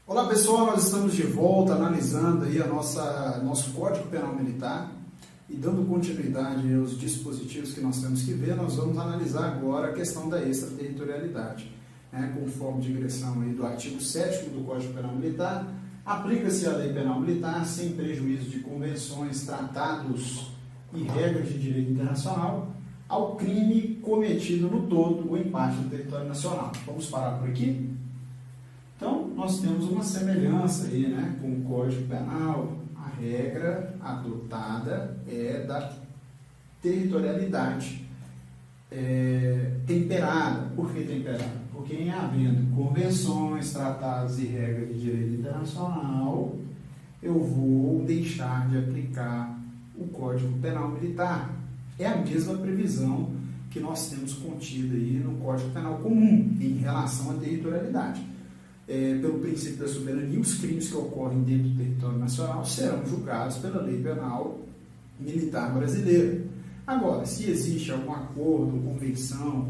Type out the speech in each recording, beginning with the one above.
Olá pessoal, nós estamos de volta analisando aí nosso Código Penal Militar e dando continuidade aos dispositivos que nós temos que ver. Nós vamos analisar agora a questão da extraterritorialidade, conforme digressão aí do artigo 7º do Código Penal Militar. Aplica-se a lei penal militar sem prejuízo de convenções, tratados e regras de direito internacional ao crime cometido no todo ou em parte do território nacional. Vamos parar por aqui? Então, nós temos uma semelhança aí, com o Código Penal. A regra adotada é da territorialidade temperada. Por que temperada? Porque em havendo convenções, tratados e regras de direito internacional, eu vou deixar de aplicar o Código Penal Militar. É a mesma previsão que nós temos contida aí no Código Penal Comum em relação à territorialidade. Pelo princípio da soberania, os crimes que ocorrem dentro do território nacional serão julgados pela lei penal militar brasileira. Agora, se existe algum acordo, convenção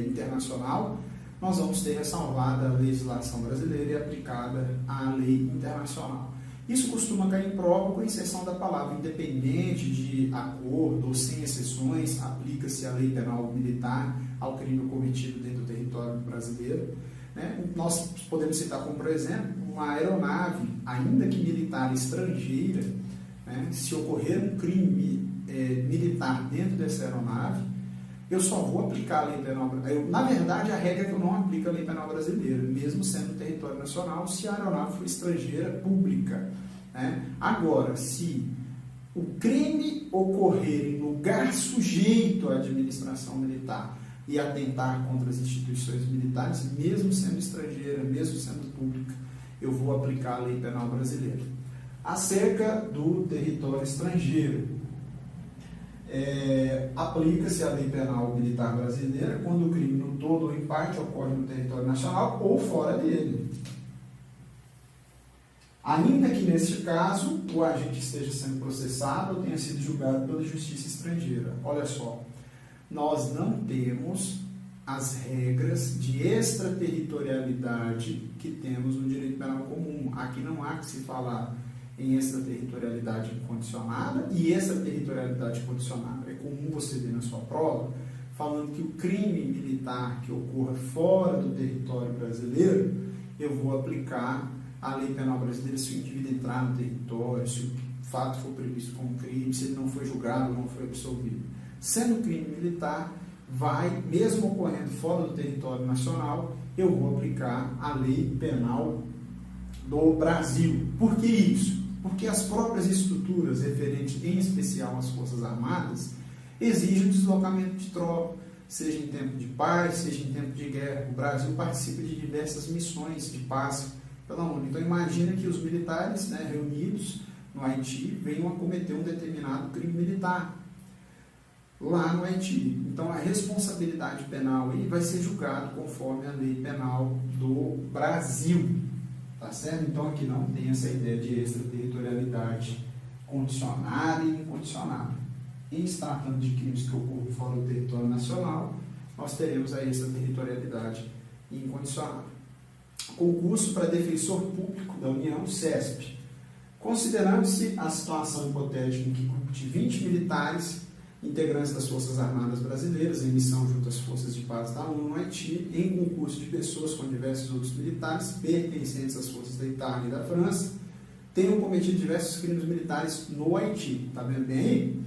internacional, nós vamos ter ressalvada a legislação brasileira e aplicada a lei internacional. Isso costuma cair em prova com a inserção da palavra independente de acordo ou sem exceções, aplica-se a lei penal militar ao crime cometido dentro do território brasileiro. Nós podemos citar como, por exemplo, uma aeronave, ainda que militar estrangeira, se ocorrer um crime militar dentro dessa aeronave, eu só vou aplicar a lei penal brasileira. Na verdade, a regra é que eu não aplico a lei penal brasileira, mesmo sendo território nacional, se a aeronave for estrangeira pública. Agora, se o crime ocorrer em lugar sujeito à administração militar e atentar contra as instituições militares, mesmo sendo estrangeira, mesmo sendo pública, eu vou aplicar a lei penal brasileira. Acerca do território estrangeiro, aplica-se a lei penal militar brasileira quando o crime no todo ou em parte ocorre no território nacional ou fora dele. Ainda que neste caso o agente esteja sendo processado ou tenha sido julgado pela justiça estrangeira. Olha só, nós não temos as regras de extraterritorialidade que temos no direito penal comum. Aqui não há que se falar em extraterritorialidade incondicionada e extraterritorialidade condicionada. É comum você ver na sua prova falando que o crime militar que ocorra fora do território brasileiro, eu vou aplicar a lei penal brasileira se o indivíduo entrar no território, se o fato for previsto como crime, se ele não foi julgado ou não foi absolvido. Sendo crime militar, mesmo ocorrendo fora do território nacional, eu vou aplicar a lei penal do Brasil. Por que isso? Porque as próprias estruturas referentes, em especial às Forças Armadas, exigem o deslocamento de tropa, seja em tempo de paz, seja em tempo de guerra. O Brasil participa de diversas missões de paz pela ONU. Então imagina que os militares, reunidos no Haiti, venham a cometer um determinado crime militar lá no Haiti. Então a responsabilidade penal aí vai ser julgada conforme a lei penal do Brasil. Tá certo? Então aqui não tem essa ideia de extraterritorialidade condicionada e incondicionada. Em se tratando de crimes que ocorrem fora do território nacional, nós teremos a extraterritorialidade incondicionada. Concurso para defensor público da União, CESP. Considerando-se a situação hipotética em que grupo de 20 militares, integrantes das Forças Armadas Brasileiras, em missão junto às Forças de Paz da ONU no Haiti, em concurso de pessoas com diversos outros militares, pertencentes às forças da Itália e da França, tenham cometido diversos crimes militares no Haiti. Está vendo bem aí?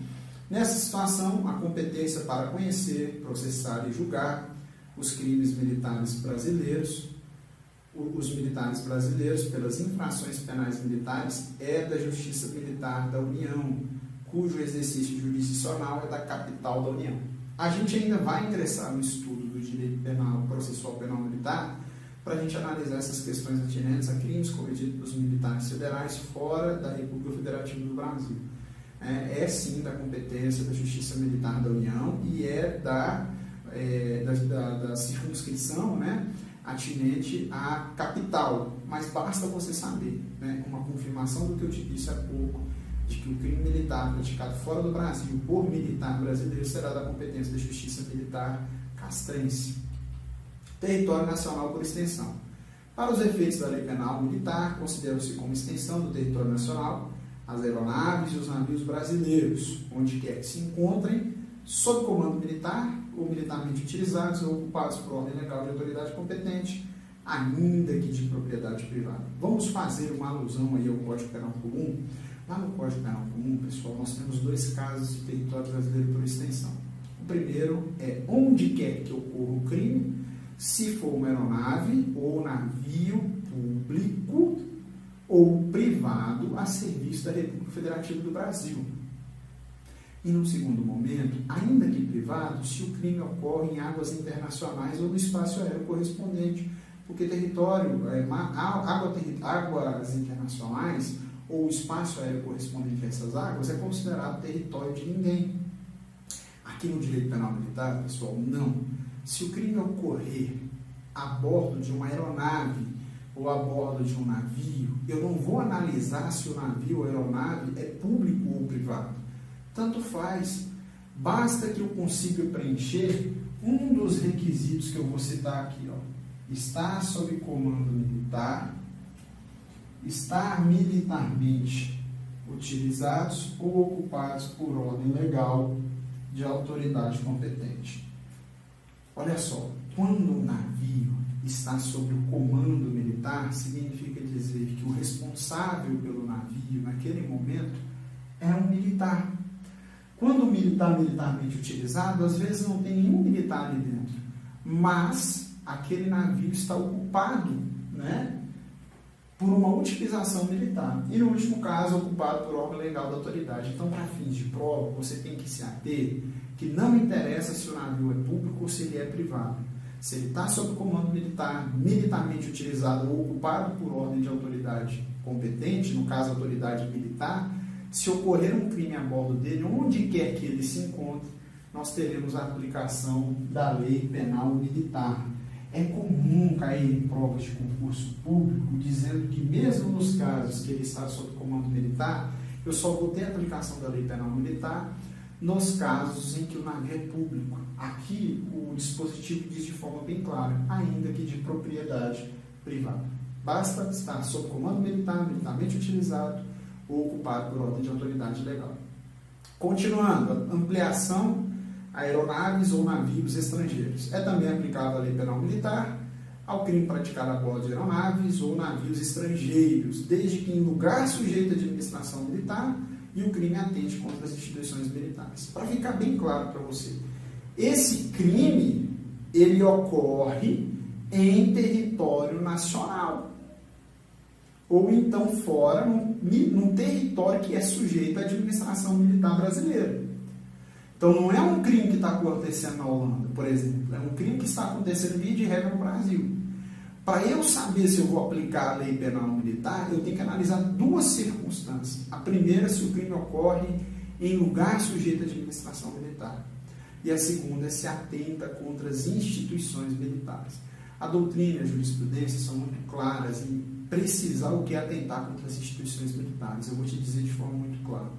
Nessa situação, a competência para conhecer, processar e julgar os crimes militares brasileiros, pelas infrações penais militares, é da Justiça Militar da União, cujo exercício jurisdicional é da capital da União. A gente ainda vai ingressar no estudo do direito penal, processual penal militar, para a gente analisar essas questões atinentes a crimes cometidos pelos militares federais fora da República Federativa do Brasil. É sim da competência da Justiça Militar da União e da circunscrição, atinente à capital, mas basta você saber, uma confirmação do que eu te disse há pouco, de que o crime militar praticado fora do Brasil por militar brasileiro será da competência da Justiça Militar castrense. Território nacional por extensão. Para os efeitos da lei penal militar, consideram-se como extensão do território nacional as aeronaves e os navios brasileiros, onde quer que se encontrem, sob comando militar ou militarmente utilizados ou ocupados por ordem legal de autoridade competente, ainda que de propriedade privada. Vamos fazer uma alusão aí ao Código Penal Comum. Lá no Código Penal Comum, pessoal, nós temos 2 casos de território brasileiro por extensão. O primeiro é onde quer que ocorra o crime, se for uma aeronave ou navio público ou privado a serviço da República Federativa do Brasil. E no segundo momento, ainda que privado, se o crime ocorre em águas internacionais ou no espaço aéreo correspondente, porque território, águas internacionais ou o espaço aéreo correspondente a essas águas é considerado território de ninguém. Aqui no direito penal militar, pessoal, não. Se o crime ocorrer a bordo de uma aeronave ou a bordo de um navio, eu não vou analisar se o navio ou a aeronave é público ou privado. Tanto faz. Basta que eu consiga preencher um dos requisitos que eu vou citar aqui, ó. Estar sob comando militar, estar militarmente utilizados ou ocupados por ordem legal de autoridade competente. Olha só, quando um navio está sob o comando militar, significa dizer que o responsável pelo navio naquele momento é um militar. Quando o militar militarmente utilizado, às vezes não tem nenhum militar ali dentro, mas aquele navio está ocupado, né, por uma utilização militar. E no último caso, ocupado por ordem legal da autoridade. Então, para fins de prova, você tem que se ater que não interessa se o navio é público ou se ele é privado. Se ele está sob comando militar, militarmente utilizado ou ocupado por ordem de autoridade competente, no caso, autoridade militar, se ocorrer um crime a bordo dele, onde quer que ele se encontre, nós teremos a aplicação da lei penal militar. É comum cair em provas de concurso público dizendo que mesmo nos casos que ele está sob comando militar, eu só vou ter a aplicação da lei penal militar nos casos em que o navio é público. Aqui o dispositivo diz de forma bem clara, ainda que de propriedade privada. Basta estar sob comando militar, militarmente utilizado ou ocupado por ordem de autoridade legal. Continuando, ampliação a aeronaves ou navios estrangeiros. É também aplicável a lei penal militar ao crime praticado a bordo de aeronaves ou navios estrangeiros, desde que em lugar sujeito à administração militar e o crime atente contra as instituições militares. Para ficar bem claro para você, esse crime, ele ocorre em território nacional, ou então fora, num território que é sujeito à administração militar brasileira. Então, não é um crime que está acontecendo na Holanda, por exemplo. É um crime que está acontecendo via de regra no Brasil. Para eu saber se eu vou aplicar a lei penal militar, eu tenho que analisar 2 circunstâncias. A primeira, se o crime ocorre em lugar sujeito à administração militar. E a segunda é se atenta contra as instituições militares. A doutrina e a jurisprudência são muito claras em precisar o que é atentar contra as instituições militares. Eu vou te dizer de forma muito clara.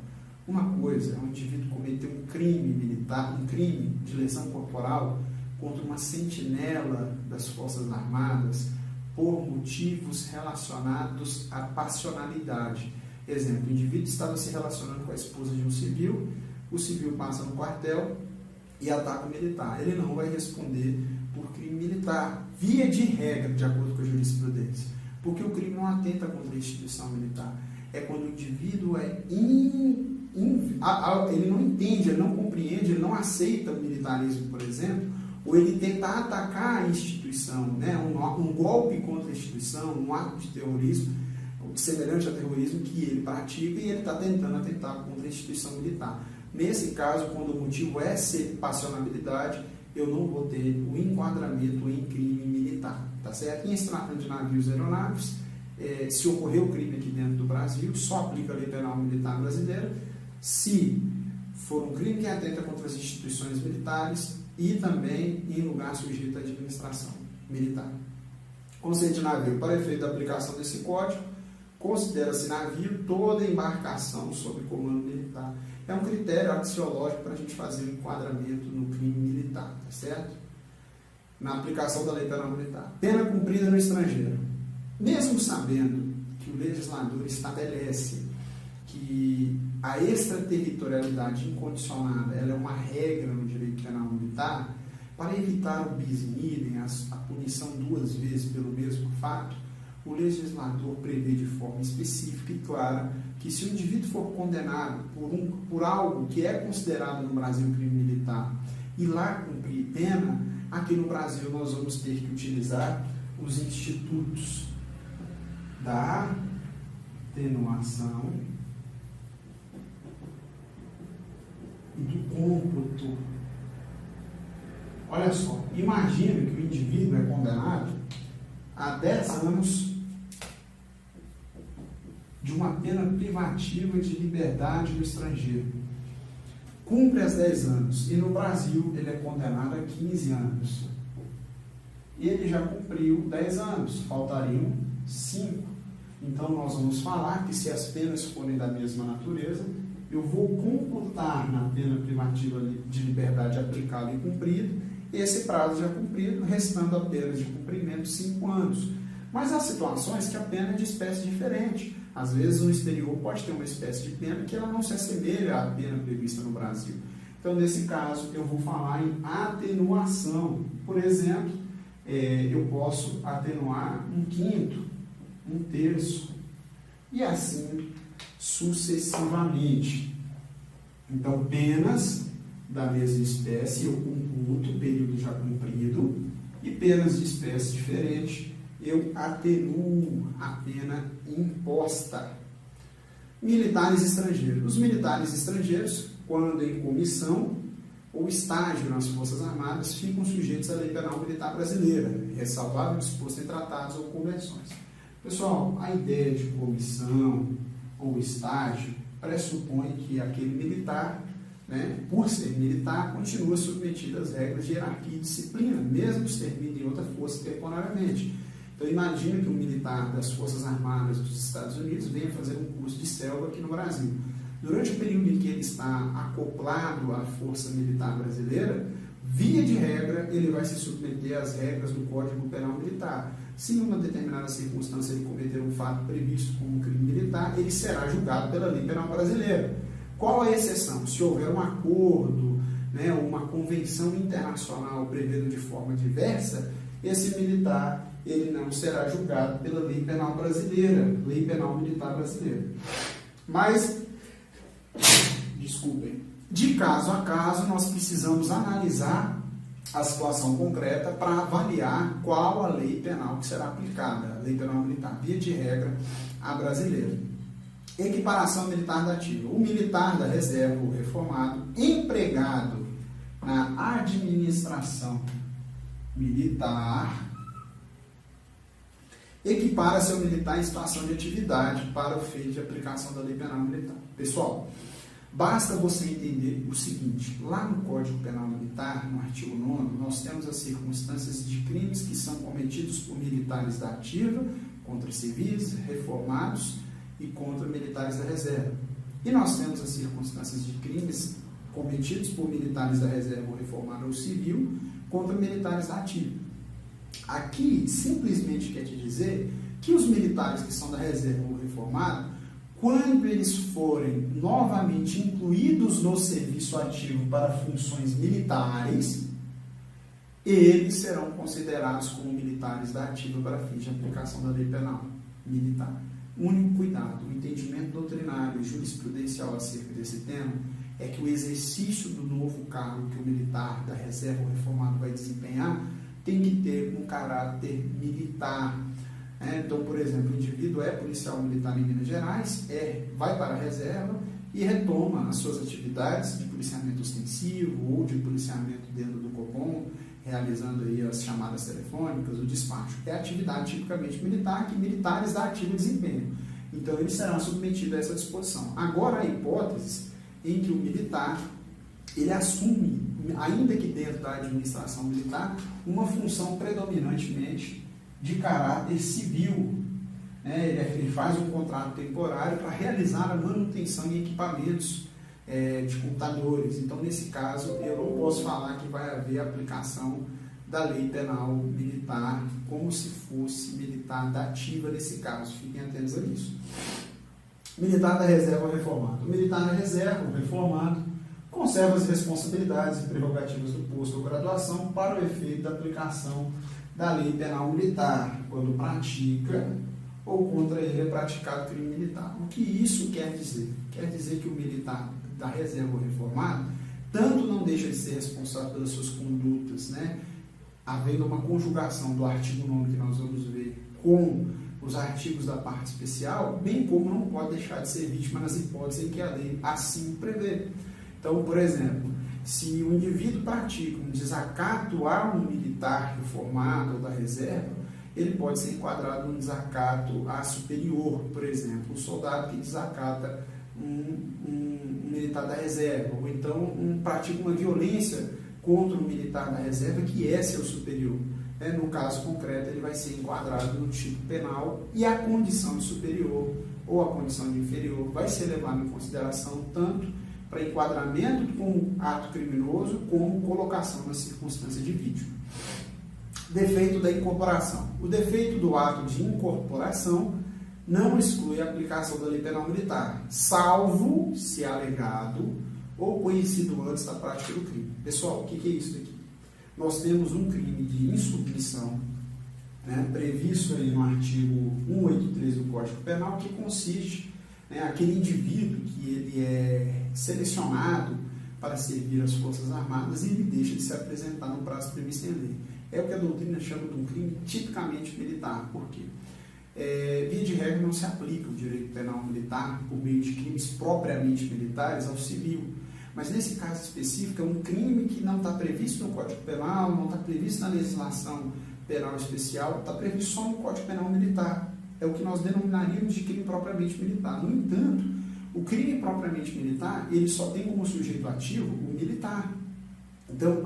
Uma coisa é um indivíduo cometer um crime militar, um crime de lesão corporal contra uma sentinela das Forças Armadas por motivos relacionados à passionalidade. Exemplo, o indivíduo estava se relacionando com a esposa de um civil, o civil passa no quartel e ataca o militar. Ele não vai responder por crime militar, via de regra, de acordo com a jurisprudência, porque o crime não atenta contra a instituição militar. É quando o indivíduo ele não entende, ele não compreende, ele não aceita o militarismo, por exemplo, ou ele tenta atacar a instituição, né? um golpe contra a instituição, um ato de terrorismo, semelhante ao terrorismo que ele pratica e ele está tentando atentar contra a instituição militar. Nesse caso, quando o motivo é ser passionalidade, eu não vou ter o enquadramento em crime militar, tá certo? Em se tratando de navios e aeronaves, se ocorrer o crime aqui dentro do Brasil, só aplica a lei penal militar brasileira, se for um crime que atenta contra as instituições militares e também em lugar sujeito à administração militar. Conceito de navio. Para efeito da aplicação desse código, considera-se navio toda embarcação sob comando militar. É um critério axiológico para a gente fazer um enquadramento no crime militar, tá certo? Na aplicação da lei penal militar. Pena cumprida no estrangeiro. mesmo sabendo que o legislador estabelece que a extraterritorialidade incondicionada ela é uma regra no direito penal militar, para evitar o bis in idem, a punição duas vezes pelo mesmo fato, o legislador prevê de forma específica e clara que se o indivíduo for condenado por algo que é considerado no Brasil crime militar e lá cumprir pena, aqui no Brasil nós vamos ter que utilizar os institutos da atenuação e do cômputo. Olha só, imagina que o indivíduo é condenado a 10 anos de uma pena privativa de liberdade no estrangeiro. Cumpre as 10 anos e no Brasil ele é condenado a 15 anos. Ele já cumpriu 10 anos, faltariam 5. Então nós vamos falar que se as penas forem da mesma natureza, eu vou computar na pena privativa de liberdade aplicada e cumprida esse prazo já cumprido, restando apenas de cumprimento 5 anos. Mas há situações que a pena é de espécie diferente. Às vezes no exterior pode ter uma espécie de pena que ela não se assemelha à pena prevista no Brasil. Então, nesse caso, eu vou falar em atenuação. Por exemplo, eu posso atenuar 1/5, 1/3, e assim sucessivamente. Então, penas da mesma espécie, eu computo o período já cumprido, e penas de espécie diferente, eu atenuo a pena imposta. Militares estrangeiros. Os militares estrangeiros, quando em comissão ou estágio nas Forças Armadas, ficam sujeitos à lei penal militar brasileira, ressalvado o disposto em tratados ou convenções. Pessoal, a ideia de comissão ou estágio pressupõe que aquele militar, por ser militar, continua submetido às regras de hierarquia e disciplina, mesmo servindo em outra força temporariamente. Então, imagina que um militar das Forças Armadas dos Estados Unidos venha fazer um curso de selva aqui no Brasil. Durante o período em que ele está acoplado à Força Militar Brasileira, via de regra, ele vai se submeter às regras do Código Penal Militar. Se em uma determinada circunstância ele cometer um fato previsto como crime militar, ele será julgado pela Lei Penal Brasileira. Qual a exceção? Se houver um acordo, ou uma convenção internacional prevendo de forma diversa, esse militar ele não será julgado pela Lei Penal Brasileira, Lei Penal Militar Brasileira. Mas, desculpem, de caso a caso, nós precisamos analisar a situação concreta para avaliar qual a lei penal que será aplicada, a Lei Penal Militar, via de regra, a brasileira. Equiparação militar da ativa. O militar da reserva, o reformado, empregado na administração militar, equipara seu militar em situação de atividade para o feito de aplicação da lei penal militar. Pessoal, basta você entender o seguinte: lá no Código Penal Militar, no artigo 9º, nós temos as circunstâncias de crimes que são cometidos por militares da ativa, contra civis, reformados e contra militares da reserva. E nós temos as circunstâncias de crimes cometidos por militares da reserva ou reformado ou civil contra militares da ativa. Aqui, simplesmente quer te dizer que os militares que são da reserva ou reformado, quando eles forem novamente incluídos no serviço ativo para funções militares, eles serão considerados como militares da ativa para fins de aplicação da lei penal militar. O único cuidado, o entendimento doutrinário e jurisprudencial acerca desse tema é que o exercício do novo cargo que o militar da reserva ou reformado vai desempenhar tem que ter um caráter militar. Então, por exemplo, o indivíduo é policial militar em Minas Gerais, vai para a reserva e retoma as suas atividades de policiamento ostensivo ou de policiamento dentro do Copom, realizando aí as chamadas telefônicas, o despacho. É atividade tipicamente militar que militares da ativa desempenham. Então, ele será submetido a essa disposição. Agora, há hipóteses em que o militar ele assume, ainda que dentro da administração militar, uma função predominantemente de caráter civil. Ele faz um contrato temporário para realizar a manutenção em equipamentos de computadores. Então, nesse caso, eu não posso falar que vai haver aplicação da lei penal militar, como se fosse militar da ativa nesse caso. Fiquem atentos a isso. Militar da reserva reformado. O militar da reserva, o reformado, conserva as responsabilidades e prerrogativas do posto ou graduação para o efeito da aplicação da lei penal militar, quando pratica ou contra ele é praticado crime militar. O que isso quer dizer? Quer dizer que o militar da reserva ou reformado tanto não deixa de ser responsável pelas suas condutas, né? Havendo uma conjugação do artigo 9 que nós vamos ver com os artigos da parte especial, bem como não pode deixar de ser vítima nas hipóteses em que a lei assim prevê. Então, por exemplo, se o indivíduo pratica um desacato a um militar reformado ou da reserva, ele pode ser enquadrado num desacato a superior, por exemplo, um soldado que desacata um militar da reserva, ou então pratica uma violência contra um militar da reserva que é seu superior. No caso concreto, ele vai ser enquadrado no tipo penal e a condição de superior ou a condição de inferior vai ser levada em consideração tanto para enquadramento como ato criminoso, como colocação na circunstância de vítima. Defeito da incorporação. O defeito do ato de incorporação não exclui a aplicação da lei penal militar, salvo se alegado ou conhecido antes da prática do crime. Pessoal, o que é isso aqui? Nós temos um crime de insubmissão, né, previsto aí no artigo 183 do Código Penal, que consiste aquele indivíduo que ele é selecionado para servir as Forças Armadas e ele deixa de se apresentar no prazo previsto em lei. É o que a doutrina chama de um crime tipicamente militar. Por quê? Via de regra, não se aplica o direito penal militar por meio de crimes propriamente militares ao civil. Mas nesse caso específico, é um crime que não está previsto no Código Penal, não está previsto na legislação penal especial, está previsto só no Código Penal Militar. É o que nós denominaríamos de crime propriamente militar. No entanto, o crime propriamente militar, ele só tem como sujeito ativo o militar. Então,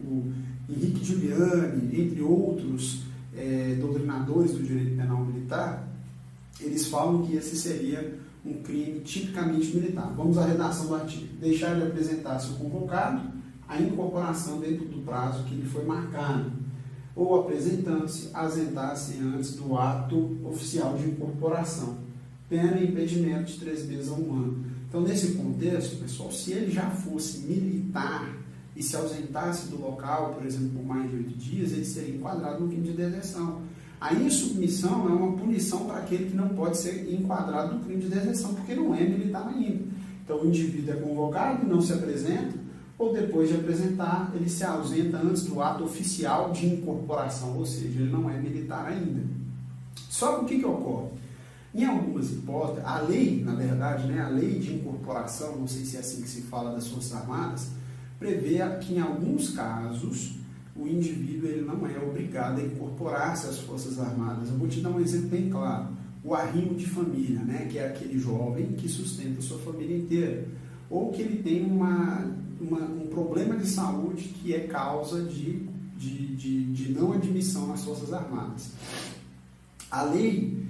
o Henrique Giuliani, entre outros doutrinadores do direito penal militar, eles falam que esse seria um crime tipicamente militar. Vamos à redação do artigo. Deixar de apresentar-se o convocado, a incorporação dentro do prazo que lhe foi marcado, ou apresentando-se, ausentar-se antes do ato oficial de incorporação. Pena e impedimento de 3 meses a 1 ano. Então, nesse contexto, pessoal, se ele já fosse militar e se ausentasse do local, por exemplo, por mais de 8 dias, ele seria enquadrado no crime de deserção. A insubmissão é uma punição para aquele que não pode ser enquadrado no crime de deserção, porque não é militar ainda. Então, o indivíduo é convocado e não se apresenta, ou depois de apresentar, ele se ausenta antes do ato oficial de incorporação, ou seja, ele não é militar ainda. Só que o que ocorre? Em algumas hipóteses, a lei, na verdade, a lei de incorporação, não sei se é assim que se fala das Forças Armadas, prevê que em alguns casos o indivíduo ele não é obrigado a incorporar-se às Forças Armadas. Eu vou te dar um exemplo bem claro. O arrimo de família, que é aquele jovem que sustenta a sua família inteira, ou que ele tem um problema de saúde que é causa de não admissão às Forças Armadas. A lei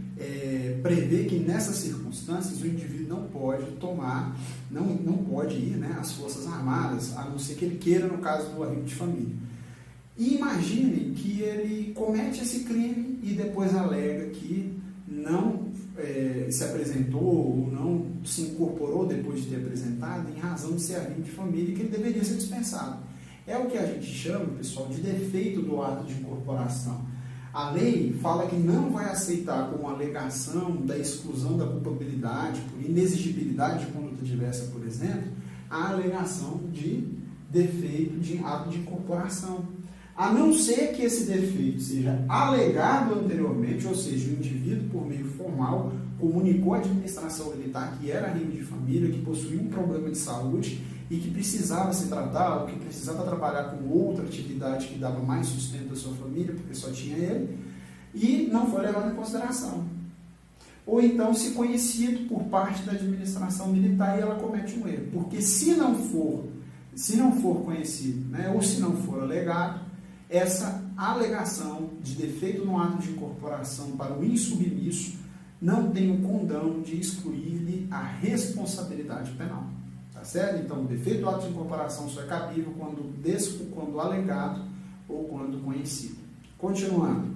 prevê que nessas circunstâncias o indivíduo não pode não pode ir às Forças Armadas, a não ser que ele queira, no caso do arrimo de família. E imaginem que ele comete esse crime e depois alega que não se apresentou ou não se incorporou depois de ter apresentado em razão de ser arrimo de família e que ele deveria ser dispensado. É o que a gente chama, pessoal, de defeito do ato de incorporação. A lei fala que não vai aceitar como alegação da exclusão da culpabilidade por inexigibilidade de conduta diversa, por exemplo, a alegação de defeito de ato de incorporação. A não ser que esse defeito seja alegado anteriormente, ou seja, o indivíduo, por meio formal, comunicou à administração militar que era arrimo de família, que possuía um problema de saúde e que precisava se tratar, ou que precisava trabalhar com outra atividade que dava mais sustento à sua família, porque só tinha ele, e não foi levado em consideração. Ou então, se conhecido por parte da administração militar e ela comete um erro. Porque se não for conhecido, ou se não for alegado, essa alegação de defeito no ato de incorporação para o insubmisso não tem o condão de excluir-lhe a responsabilidade penal. Tá certo? Então, o defeito do ato de incorporação só é cabível quando alegado ou quando conhecido. Continuando.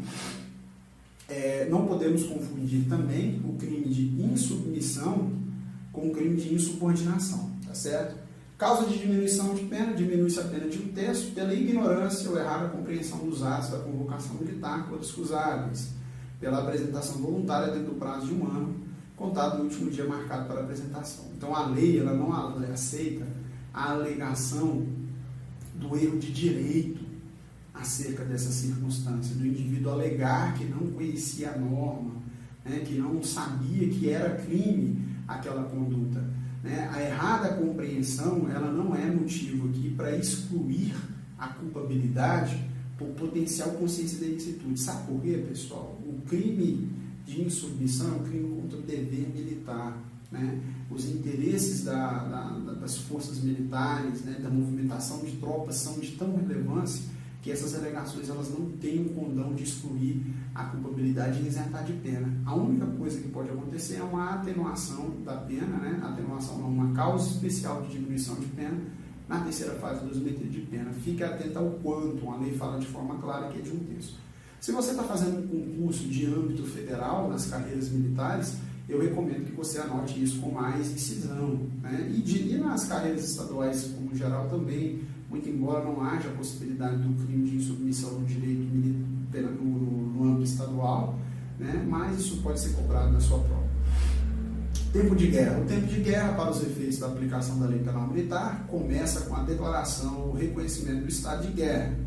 Não podemos confundir também o crime de insubmissão com o crime de insubordinação, tá certo? Causa de diminuição de pena, diminui-se a pena de 1/3 pela ignorância ou errada compreensão dos atos da convocação militar quando escusáveis, pela apresentação voluntária dentro do prazo de 1 ano, contado no último dia marcado para a apresentação. Então a lei ela não aceita a alegação do erro de direito acerca dessa circunstância, do indivíduo alegar que não conhecia a norma, né, que não sabia que era crime aquela conduta. Né? A errada compreensão ela não é motivo aqui para excluir a culpabilidade por potencial consciência da ilicitude. Sabe por quê, pessoal? O crime de insubmissão é um crime contra o dever militar. Né? Os interesses das forças militares, né, da movimentação de tropas são de tão relevância que essas alegações elas não têm o condão de excluir a culpabilidade e isentar de pena. A única coisa que pode acontecer é uma atenuação da pena, né? Atenuação não, uma causa especial de diminuição de pena na terceira fase do dosimetria de pena. Fique atento ao quanto, a lei fala de forma clara que é de 1/3. Se você está fazendo um concurso de âmbito federal nas carreiras militares, eu recomendo que você anote isso com mais incisão. Né? E nas carreiras estaduais, como geral, também, muito embora não haja a possibilidade do crime de insubmissão no direito no âmbito estadual, né? Mas isso pode ser cobrado na sua prova. Tempo de guerra. O tempo de guerra, para os efeitos da aplicação da lei penal militar, começa com a declaração ou reconhecimento do estado de guerra,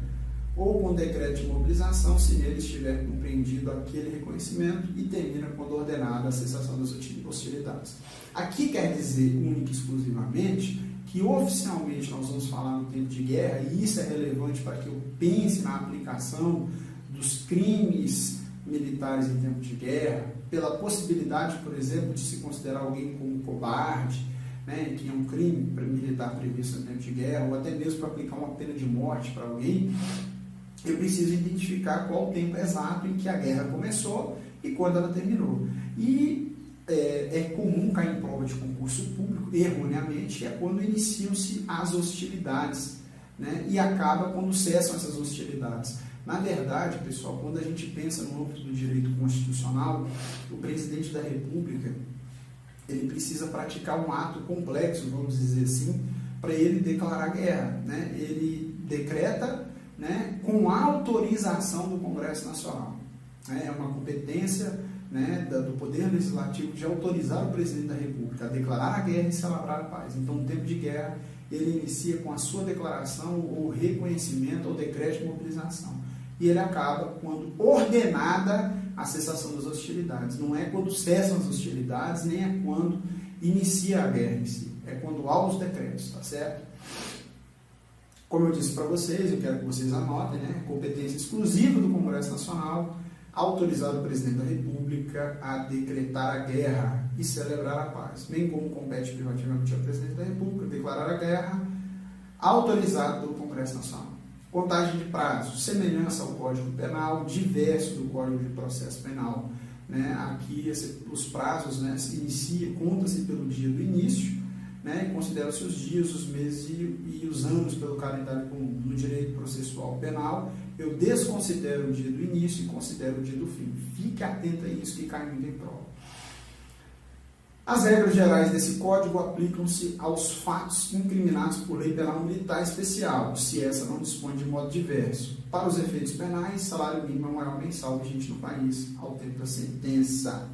ou com decreto de mobilização, se nele estiver compreendido aquele reconhecimento, e termina quando ordenada a cessação das hostilidades. Aqui quer dizer, única e exclusivamente, que oficialmente nós vamos falar no tempo de guerra, e isso é relevante para que eu pense na aplicação dos crimes militares em tempo de guerra, pela possibilidade, por exemplo, de se considerar alguém como cobarde, né, que é um crime militar previsto no tempo de guerra, ou até mesmo para aplicar uma pena de morte para alguém. Eu preciso identificar qual o tempo exato em que a guerra começou e quando ela terminou. E é comum cair em prova de concurso público, erroneamente, é quando iniciam-se as hostilidades, né? E acaba quando cessam essas hostilidades. Na verdade, pessoal, quando a gente pensa no âmbito do direito constitucional, o presidente da República ele precisa praticar um ato complexo, vamos dizer assim, para ele declarar guerra. Né? Ele decreta, né, com autorização do Congresso Nacional. É uma competência, né, do Poder Legislativo de autorizar o presidente da República a declarar a guerra e celebrar a paz. Então, no tempo de guerra, ele inicia com a sua declaração ou reconhecimento ou decreto de mobilização. E ele acaba quando ordenada a cessação das hostilidades. Não é quando cessam as hostilidades, nem é quando inicia a guerra em si. É quando há os decretos, tá certo? Como eu disse para vocês, eu quero que vocês anotem, né? Competência exclusiva do Congresso Nacional, autorizar o presidente da República a decretar a guerra e celebrar a paz, bem como compete privativamente ao presidente da República declarar a guerra, autorizado pelo Congresso Nacional. Contagem de prazos, semelhança ao Código Penal, diverso do Código de Processo Penal. Né? Aqui os prazos, né, se inicia, conta-se pelo dia do início, né, e considera-se os dias, os meses e os anos pelo calendário comum. No direito processual penal, eu desconsidero o dia do início e considero o dia do fim. Fique atento a isso que cai muito em prova. As regras gerais desse código aplicam-se aos fatos incriminados por lei penal militar especial, se essa não dispõe de modo diverso. Para os efeitos penais, salário mínimo é o maior mensal vigente no país, ao tempo da sentença.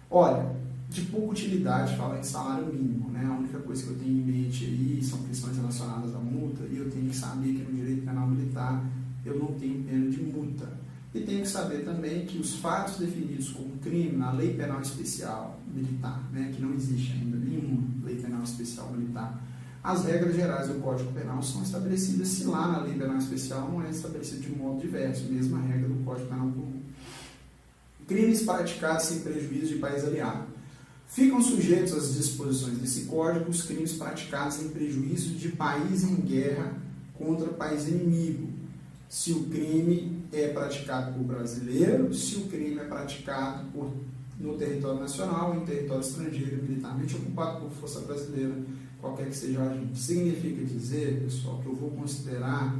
Olha, de pouca utilidade falar em salário mínimo, né? A única coisa que eu tenho em mente aí são questões relacionadas à multa, e eu tenho que saber que no direito penal militar eu não tenho pena de multa. E tenho que saber também que os fatos definidos como crime na Lei Penal Especial Militar, né, que não existe ainda nenhuma Lei Penal Especial Militar, as regras gerais do Código Penal são estabelecidas se lá na Lei Penal Especial não é estabelecido de modo diverso, mesma regra do Código Penal Comum. Crimes praticados sem prejuízo de país aliado. Ficam sujeitos às disposições desse Código os crimes praticados em prejuízo de país em guerra contra país inimigo, se o crime é praticado por brasileiro, se o crime é praticado no território nacional ou em território estrangeiro, militarmente ocupado por força brasileira, qualquer que seja a agente. Significa dizer, pessoal, que eu vou considerar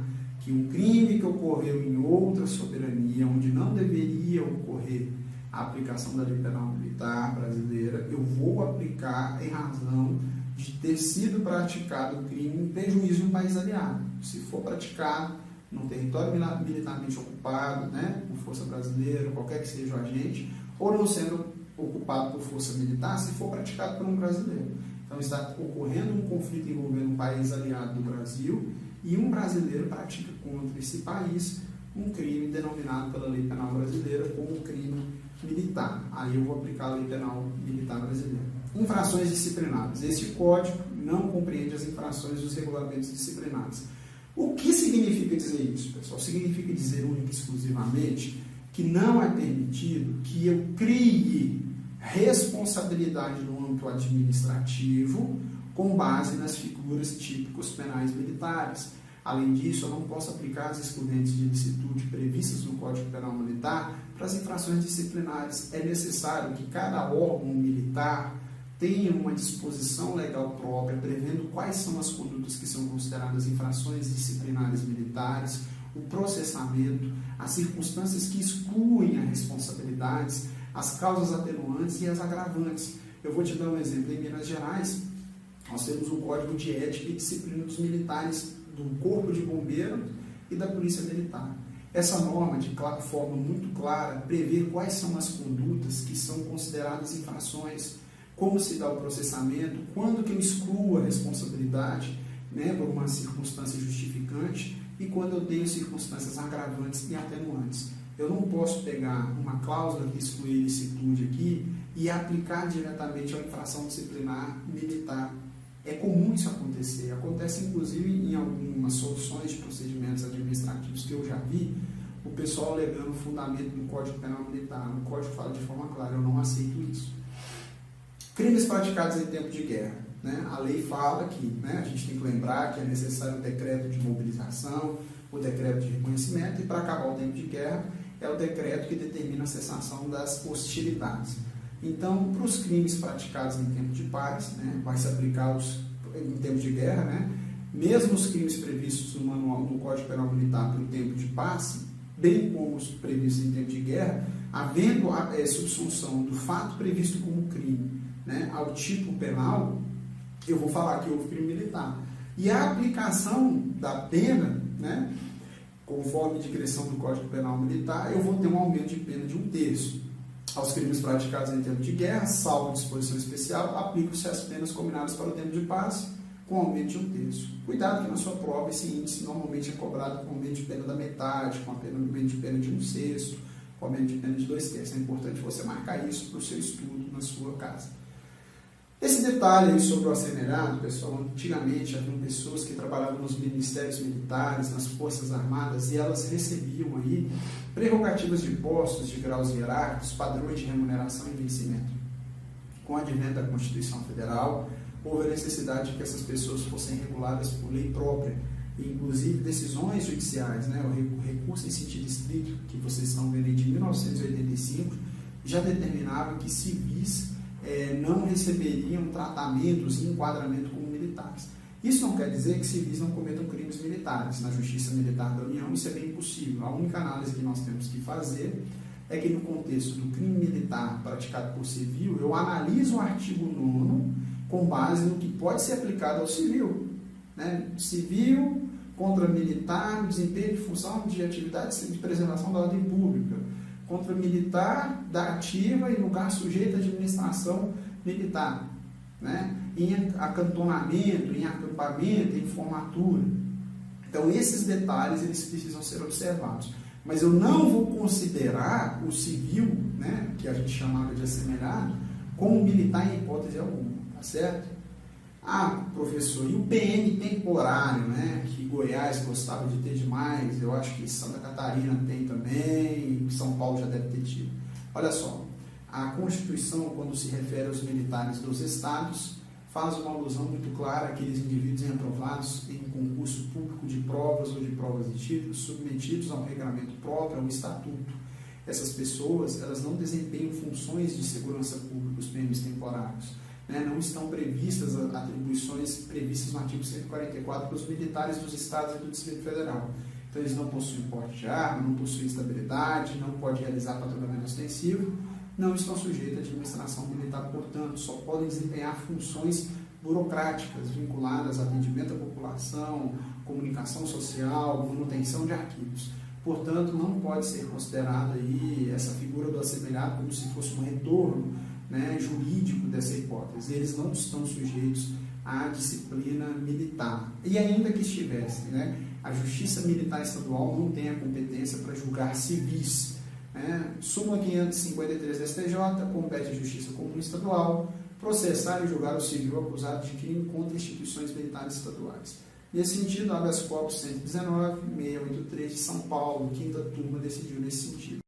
que um crime que ocorreu em outra soberania, onde não deveria ocorrer a aplicação da lei penal militar brasileira, eu vou aplicar em razão de ter sido praticado o crime em prejuízo de um país aliado. Se for praticado num território militarmente ocupado, né, por força brasileira, qualquer que seja o agente, ou não sendo ocupado por força militar, se for praticado por um brasileiro. Então está ocorrendo um conflito envolvendo um país aliado do Brasil e um brasileiro pratica contra esse país um crime denominado pela lei penal brasileira como crime militar. Aí eu vou aplicar a lei penal militar brasileira. Infrações disciplinares. Este código não compreende as infrações dos regulamentos disciplinares. O que significa dizer isso, pessoal? Significa dizer única e exclusivamente que não é permitido que eu crie responsabilidade no âmbito administrativo com base nas figuras típicos penais militares. Além disso, eu não posso aplicar as excludentes de ilicitude previstas no Código Penal Militar para as infrações disciplinares. É necessário que cada órgão militar tenha uma disposição legal própria, prevendo quais são as condutas que são consideradas infrações disciplinares militares, o processamento, as circunstâncias que excluem as responsabilidades, as causas atenuantes e as agravantes. Eu vou te dar um exemplo. Em Minas Gerais, nós temos um Código de Ética e Disciplina dos Militares do Corpo de Bombeiros e da Polícia Militar. Essa norma, de forma muito clara, prevê quais são as condutas que são consideradas infrações, como se dá o processamento, quando que eu excluo a responsabilidade, né, por uma circunstância justificante e quando eu tenho circunstâncias agravantes e atenuantes. Eu não posso pegar uma cláusula que exclui a ilicitude aqui e aplicar diretamente a infração disciplinar militar. É comum isso acontecer. Acontece, inclusive, em algumas soluções de procedimentos administrativos que eu já vi, o pessoal alegando fundamento no Código Penal Militar. O Código fala de forma clara, eu não aceito isso. Crimes praticados em tempo de guerra. Né? A lei fala que, né, a gente tem que lembrar que é necessário o decreto de mobilização, o decreto de reconhecimento, e para acabar o tempo de guerra é o decreto que determina a cessação das hostilidades. Então, para os crimes praticados em tempo de paz, né, vai se aplicar em tempo de guerra, né, mesmo os crimes previstos no manual do Código Penal Militar para o tempo de paz, bem como os previstos em tempo de guerra, havendo a subsunção do fato previsto como crime, né, ao tipo penal, eu vou falar que houve crime militar. E a aplicação da pena, né, conforme a digressão do Código Penal Militar, eu vou ter um aumento de pena de 1/3. Aos crimes praticados em tempo de guerra, salvo disposição especial, aplicam-se as penas combinadas para o tempo de paz, com aumento de 1/3. Cuidado que na sua prova esse índice normalmente é cobrado com aumento de pena da metade, com aumento de pena de 1/6, com aumento de pena de 2/3. É importante você marcar isso para o seu estudo na sua casa. Esse detalhe aí sobre o assemelhado, pessoal, antigamente haviam pessoas que trabalhavam nos ministérios militares, nas forças armadas, e elas recebiam aí prerrogativas de postos, de graus hierárquicos, padrões de remuneração e vencimento. Com o advento da Constituição Federal, houve a necessidade de que essas pessoas fossem reguladas por lei própria, e inclusive decisões judiciais, né, o recurso em sentido estrito, que vocês estão vendo aí de 1985, já determinava que civis não receberiam tratamentos e enquadramento como militares. Isso não quer dizer que civis não cometam crimes militares. Na Justiça Militar da União isso é bem possível. A única análise que nós temos que fazer é que no contexto do crime militar praticado por civil, eu analiso o artigo 9º com base no que pode ser aplicado ao civil. Né? Civil contra militar, desempenho de função de atividades de preservação da ordem pública. Contra militar da ativa e lugar sujeito à administração militar, né? Em acantonamento, em acampamento, em formatura. Então, esses detalhes eles precisam ser observados. Mas eu não vou considerar o civil, né, que a gente chamava de assemelhado, como militar em hipótese alguma, tá certo? Ah, professor, e o PM temporário, né, que Goiás gostava de ter demais, eu acho que Santa Catarina tem também, São Paulo já deve ter tido. Olha só, a Constituição, quando se refere aos militares dos estados, faz uma alusão muito clara àqueles indivíduos aprovados em concurso público de provas ou de provas de títulos, submetidos a um regramento próprio, a um estatuto. Essas pessoas, elas não desempenham funções de segurança pública, os PMs temporários. Né, não estão previstas atribuições previstas no artigo 144 para os militares dos estados e do Distrito Federal. Então, eles não possuem porte de arma, não possuem estabilidade, não podem realizar patrulhamento ostensivo, não estão sujeitos à administração militar, portanto, só podem desempenhar funções burocráticas vinculadas a atendimento à população, comunicação social, manutenção de arquivos. Portanto, não pode ser considerada aí essa figura do assemelhado como se fosse um retorno, né, jurídico dessa hipótese. Eles não estão sujeitos à disciplina militar. E ainda que estivessem, né, a Justiça Militar Estadual não tem a competência para julgar civis. Súmula 553 da STJ, compete à Justiça Comum Estadual processar e julgar o civil acusado de crime contra instituições militares estaduais. Nesse sentido, habeas corpus 119, 683 de São Paulo, quinta turma, decidiu nesse sentido.